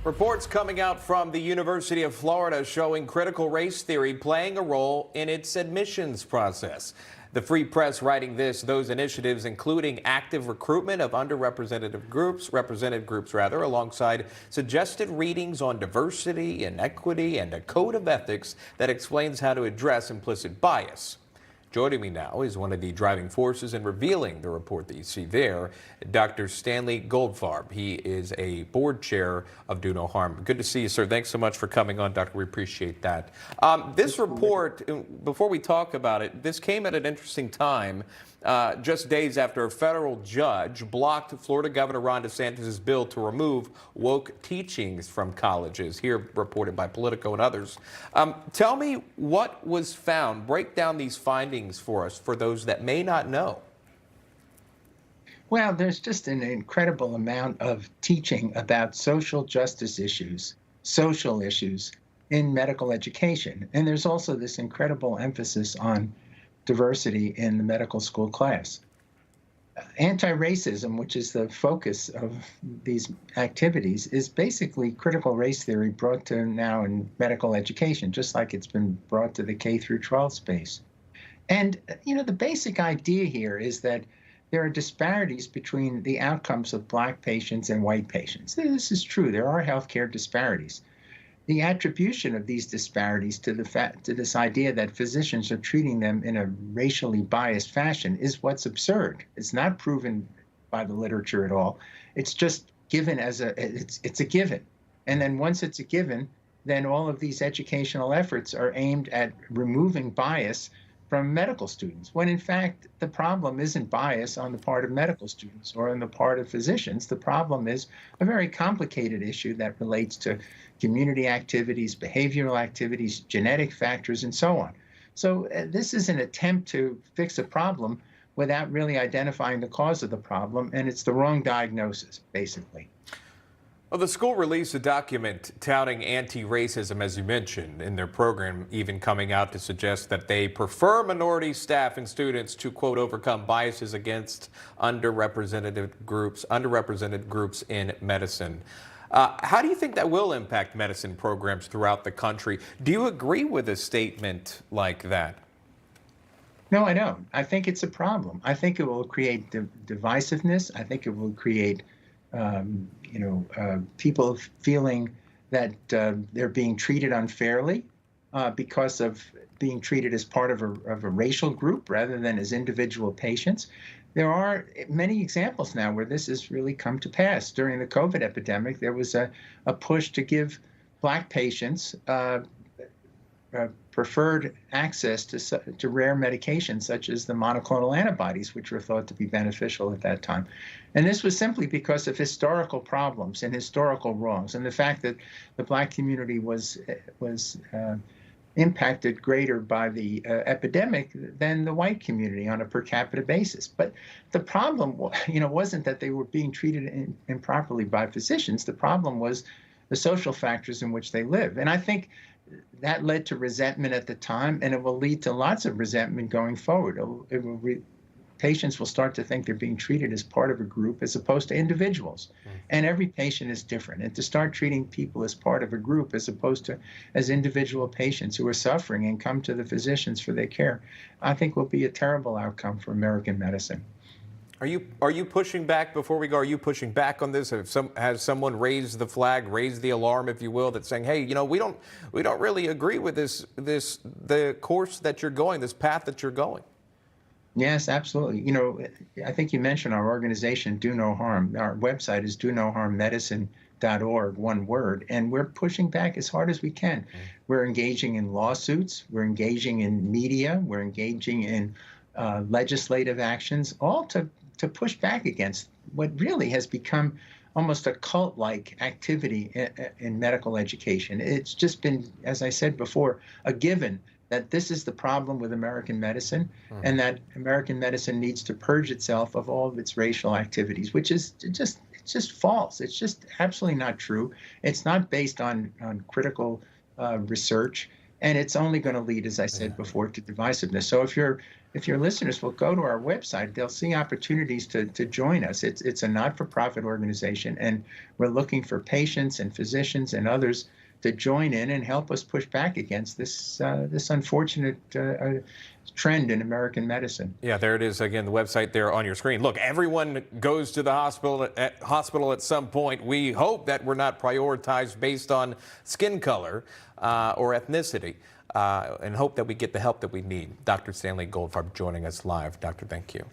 Reports coming out from the University of Florida showing critical race theory playing a role in its admissions process. The Free Press writing those initiatives including active recruitment of represented groups alongside suggested readings on diversity and equity and a code of ethics that explains how to address implicit bias. Joining me now is one of the driving forces in revealing the report that you see there, Dr. Stanley Goldfarb. He is a board chair of Do No Harm. Good to see you, sir. Thanks so much for coming on, Doctor. We appreciate that. This report, before we talk about it, this came at an interesting time, just days after a federal judge blocked Florida Governor Ron DeSantis' bill to remove woke teachings from colleges, here reported by Politico and others. Tell me what was found. Break down these findings for us, for those that may not know. Well, there's just an incredible amount of teaching about social justice issues, social issues in medical education. And there's also this incredible emphasis on diversity in the medical school class. Anti-racism, which is the focus of these activities, is basically critical race theory brought to now in medical education, just like it's been brought to the K through 12 space. And, the basic idea here is that there are disparities between the outcomes of black patients and white patients. This is true. There are healthcare disparities. The attribution of these disparities to this idea that physicians are treating them in a racially biased fashion is what's absurd. It's not proven by the literature at all. It's just given as it's a given. And then once it's a given, then all of these educational efforts are aimed at removing bias from medical students, when in fact the problem isn't bias on the part of medical students or on the part of physicians. The problem is a very complicated issue that relates to community activities, behavioral activities, genetic factors, and so on. So this is an attempt to fix a problem without really identifying the cause of the problem, and it's the wrong diagnosis, basically. Well, the school released a document touting anti-racism, as you mentioned, in their program, even coming out to suggest that they prefer minority staff and students to, quote, overcome biases against underrepresented groups in medicine. How do you think that will impact medicine programs throughout the country? Do you agree with a statement like that? No, I don't. I think it's a problem. I think it will create divisiveness. I think it will create people feeling that they're being treated unfairly because of being treated as part of a racial group rather than as individual patients. There are many examples now where this has really come to pass. During the COVID epidemic, there was a push to give black patients preferred access to rare medications such as the monoclonal antibodies, which were thought to be beneficial at that time. And this was simply because of historical problems and historical wrongs, and the fact that the black community was impacted greater by the epidemic than the white community on a per capita basis. But the problem, wasn't that they were being treated improperly by physicians. The problem was the social factors in which they live. And I think that led to resentment at the time, and it will lead to lots of resentment going forward. Patients will start to think they're being treated as part of a group as opposed to individuals. And every patient is different. And to start treating people as part of a group as opposed to as individual patients who are suffering and come to the physicians for their care, I think will be a terrible outcome for American medicine. Are you pushing back, before we go, are you pushing back on this? Has someone raised the flag, raised the alarm, if you will, that's saying, hey, we don't really agree with the course that you're going, this path that you're going? Yes, absolutely. I think you mentioned our organization, Do No Harm. Our website is donoharmmedicine.org, one word, and we're pushing back as hard as we can. We're engaging in lawsuits, we're engaging in media, we're engaging in legislative actions, all to push back against what really has become almost a cult-like activity in medical education. It's just been, as I said before, a given that this is the problem with American medicine, and that American medicine needs to purge itself of all of its racial activities, which is just false. It's just absolutely not true. It's not based on critical research, and it's only going to lead, as I said before, to divisiveness. So if you're if your listeners will go to our website, they'll see opportunities to join us. It's a not-for-profit organization, and we're looking for patients and physicians and others to join in and help us push back against this unfortunate trend in American medicine. Yeah, there it is again, the website there on your screen. Look, everyone goes to the hospital at some point. We hope that we're not prioritized based on skin color or ethnicity, and hope that we get the help that we need. Dr. Stanley Goldfarb joining us live. Doctor, thank you.